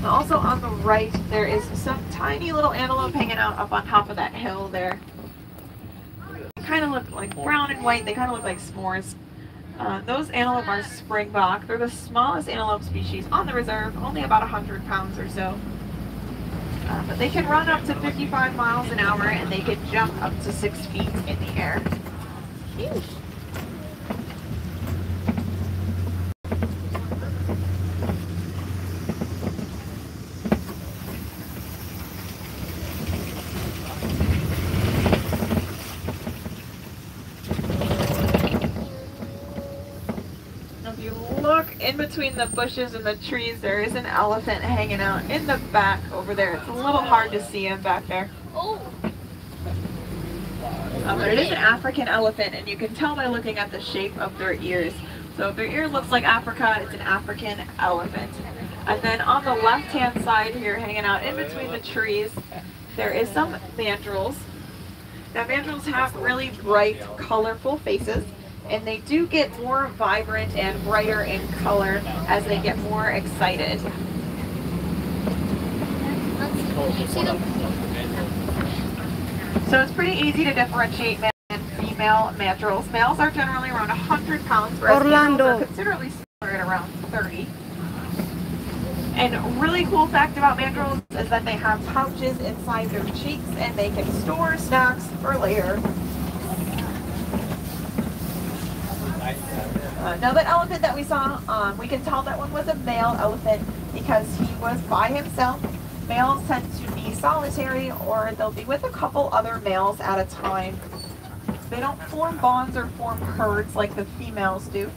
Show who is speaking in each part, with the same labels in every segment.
Speaker 1: Also on the right, there is some tiny little antelope hanging out up on top of that hill there. They kind of look like brown and white. They kind of look like s'mores. Those antelope are springbok. They're the smallest antelope species on the reserve, only about 100 pounds or so. But they can run up to 55 miles an hour and they can jump up to 6 feet in the air. Huge. In between the bushes and the trees, there is an elephant hanging out in the back over there. It's a little hard to see him back there. But it is an African elephant, and you can tell by looking at the shape of their ears. So if their ear looks like Africa, it's an African elephant. And then on the left-hand side here, hanging out in between the trees, there is some mandrills. Now mandrills have really bright, colorful faces. And they do get more vibrant and brighter in color as they get more excited. So it's pretty easy to differentiate male and female mandrills. Males are generally around 100 pounds, whereas females are considerably smaller at around 30. And a really cool fact about mandrills is that they have pouches inside their cheeks and they can store snacks for later. Now that elephant that we saw, we can tell that one was a male elephant because he was by himself. Males tend to be solitary or they'll be with a couple other males at a time. They don't form bonds or form herds like the females do.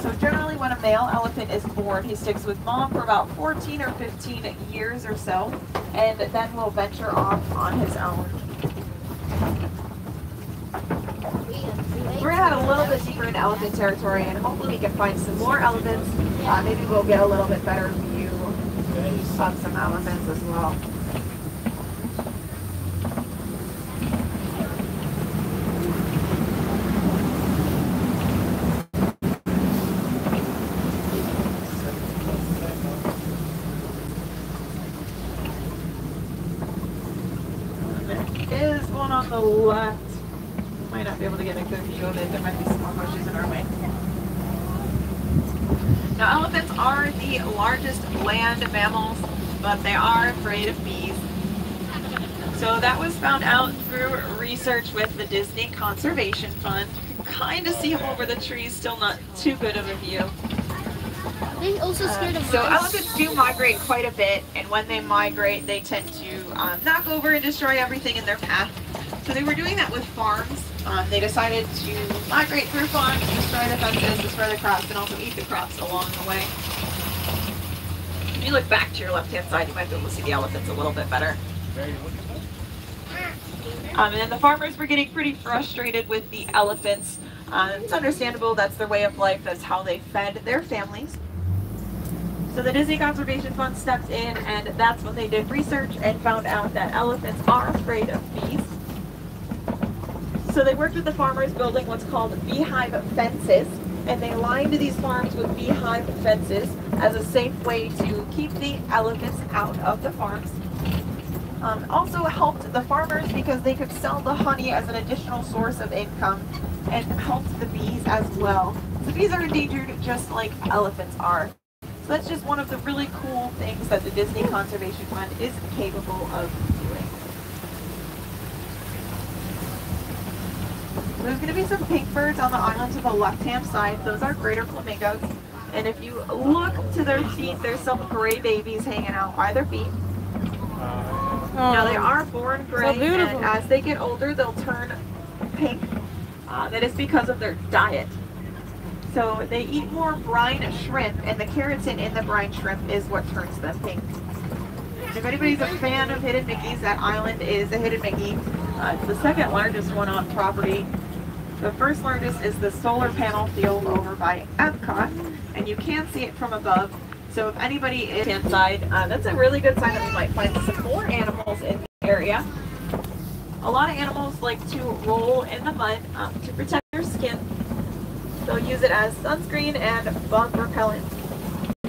Speaker 1: So generally when a male elephant is born, he sticks with mom for about 14 or 15 years or so and then will venture off on his own. We're going to head a little bit deeper into elephant territory and hopefully we can find some more elephants. Maybe we'll get a little bit better view of some elephants as well. There is one on the left. Might not be able to get a good view of it. There might be some more bushes in our way. Now elephants are the largest land mammals, but they are afraid of bees. So that was found out through research with the Disney Conservation Fund. You can kind of see them over the trees, still not too good of a view.
Speaker 2: They also scared of
Speaker 1: So elephants do migrate quite a bit, and when they migrate, they tend to knock over and destroy everything in their path. So they were doing that with farms. They decided to migrate through farms, destroy the fences, destroy the crops, and also eat the crops along the way. If you look back to your left-hand side, you might be able to see the elephants a little bit better. And then the farmers were getting pretty frustrated with the elephants. It's understandable, that's their way of life, that's how they fed their families. So the Disney Conservation Fund stepped in, and that's when they did research and found out that elephants are afraid of bees. So they worked with the farmers building what's called beehive fences, and they lined these farms with beehive fences as a safe way to keep the elephants out of the farms. Also helped the farmers because they could sell the honey as an additional source of income and helped the bees as well. The bees are endangered just like elephants are. So that's just one of the really cool things that the Disney Conservation Fund is capable of doing. There's going to be some pink birds on the island to the left-hand side. Those are greater flamingos. And if you look to their feet, there's some gray babies hanging out by their feet. Now they are born gray, so and as they get older, they'll turn pink. That is because of their diet. So they eat more brine shrimp, and the keratin in the brine shrimp is what turns them pink. If anybody's a fan of Hidden Mickeys, that island is a Hidden Mickey. It's the second largest one on property. The first largest is the solar panel field over by Epcot, and you can see it from above. So if anybody is inside, that's a really good sign that we might find some more animals in the area. A lot of animals like to roll in the mud to protect their skin. They'll use it as sunscreen and bug repellent,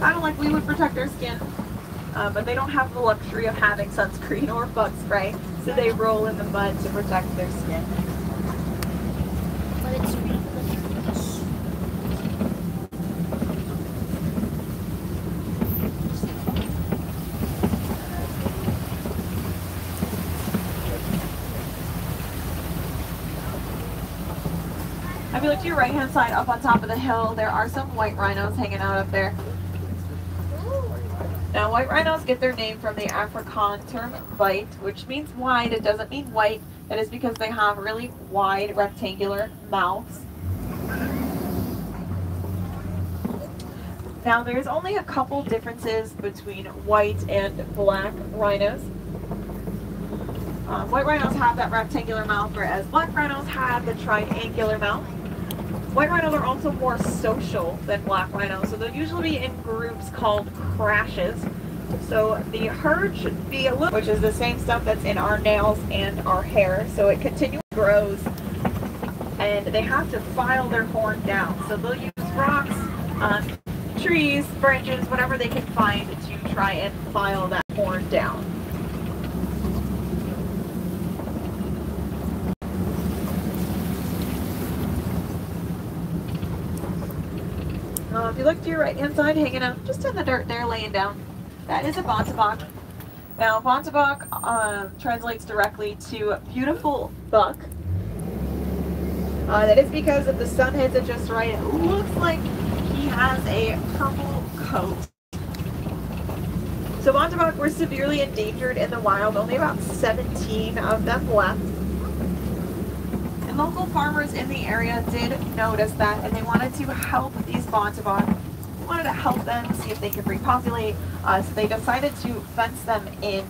Speaker 1: kind of like we would protect our skin. but they don't have the luxury of having sunscreen or bug spray, so they roll in the mud to protect their skin.
Speaker 2: But it's really good.
Speaker 1: If you look to your right hand side up on top of the hill, there are some white rhinos hanging out up there. Now, white rhinos get their name from the Afrikaans term white, which means wide. It doesn't mean white. That is because they have really wide rectangular mouths. Now, there's only a couple differences between white and black rhinos. White rhinos have that rectangular mouth, whereas black rhinos have the triangular mouth. White rhinos are also more social than black rhinos, so they'll usually be in groups called crashes. So the herd should be a little, which is the same stuff that's in our nails and our hair, so it continually grows, and they have to file their horn down. So they'll use rocks, trees, branches, whatever they can find to try and file that horn down. If you look to your right hand side, hanging out just in the dirt there, laying down, that is a bontebok. Now, bontebok translates directly to beautiful buck. That is because if the sun hits it just right, it looks like he has a purple coat. So bontebok were severely endangered in the wild, only about 17 of them left. And local farmers in the area did notice that, and they wanted to help these bontebok. They wanted to help them, see if they could repopulate, so they decided to fence them in.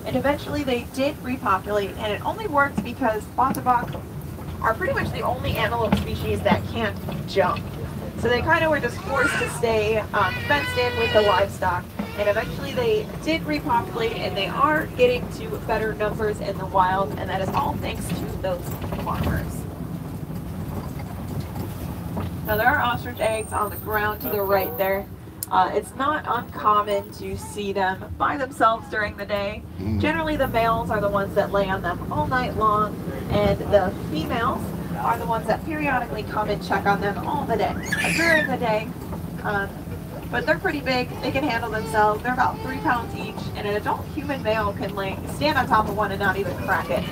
Speaker 1: And eventually they did repopulate, and it only worked because bontebok are pretty much the only antelope species that can't jump. So they kind of were just forced to stay fenced in with the livestock. And eventually they did repopulate, and they are getting to better numbers in the wild, and that is all thanks to those farmers. Now there are ostrich eggs on the ground to the right there. It's not uncommon to see them by themselves during the day. Generally the males are the ones that lay on them all night long, and the females are the ones that periodically come and check on them all the day, during the day. But they're pretty big. They can handle themselves. They're about 3 pounds each, and an adult human male can stand on top of one and not even crack it.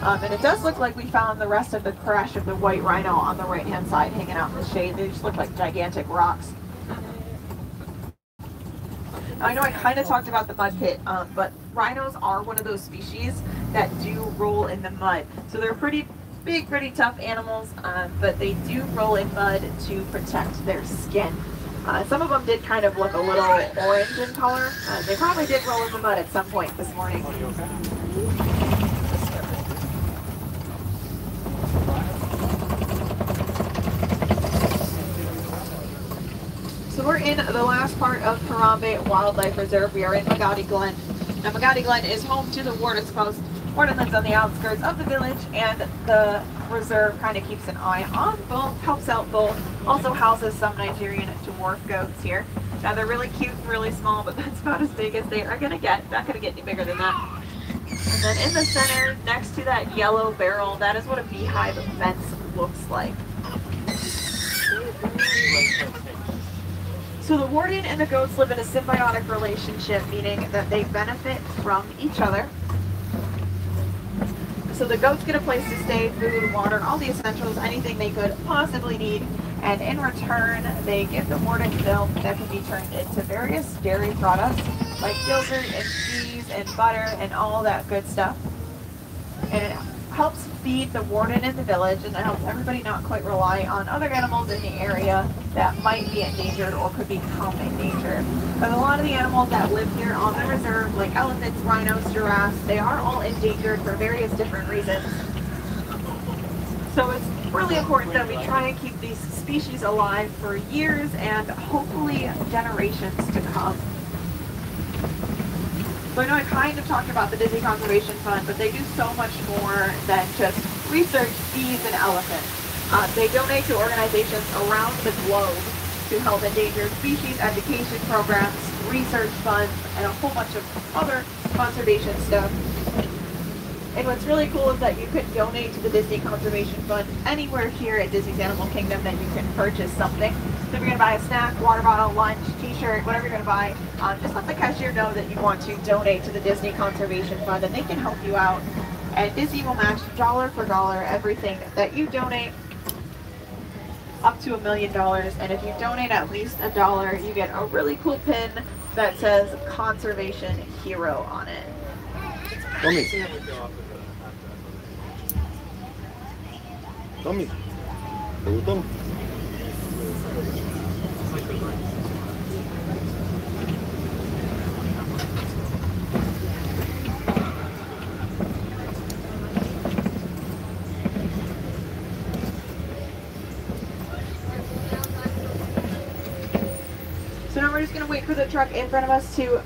Speaker 1: And it does look like we found the rest of the crash of the white rhino on the right hand side hanging out in the shade. They just look like gigantic rocks. Now, I know I kind of talked about the mud pit, but rhinos are one of those species that do roll in the mud. So they're pretty big, pretty tough animals, but they do roll in mud to protect their skin. Some of them did kind of look a little orange in color. They probably did roll in the mud at some point this morning. So we're in the last part of Harambe Wildlife Reserve. We are in Magadi Glen. Now Magadi Glen is home to the Warden's Post. Warden lives on the outskirts of the village, and the reserve kind of keeps an eye on both, helps out both, also houses some Nigerian dwarf goats here. Now they're really cute and really small, but that's about as big as they are going to get. Not going to get any bigger than that. And then in the center, next to that yellow barrel, that is what a beehive fence looks like. So the warden and the goats live in a symbiotic relationship, meaning that they benefit from each other. So the goats get a place to stay, food, water, all the essentials, anything they could possibly need. And in return, they give the warden milk that can be turned into various dairy products like yogurt and cheese and butter and all that good stuff. And it helps feed the warden in the village, and it helps everybody not quite rely on other animals in the area that might be endangered or could become endangered. But a lot of the animals that live here on the reserve, like elephants, rhinos, giraffes, they are all endangered for various different reasons. So it's really important that we try and keep these species alive for years and hopefully generations to come. So I know I kind of talked about the Disney Conservation Fund, but they do so much more than just research bees and elephants. They donate to organizations around the globe to help endangered species education programs, research funds, and a whole bunch of other conservation stuff. And what's really cool is that you can donate to the Disney Conservation Fund anywhere here at Disney's Animal Kingdom that you can purchase something. So if you're going to buy a snack, water bottle, lunch, t-shirt, whatever you're going to buy, just let the cashier know that you want to donate to the Disney Conservation Fund, and they can help you out. And Disney will match dollar for dollar everything that you donate, up to $1 million. And if you donate at least $1, you get a really cool pin that says Conservation Hero on it.
Speaker 3: Tommy. Tommy. ¿Te gustó?
Speaker 1: So now we're just going to wait for the truck in front of us to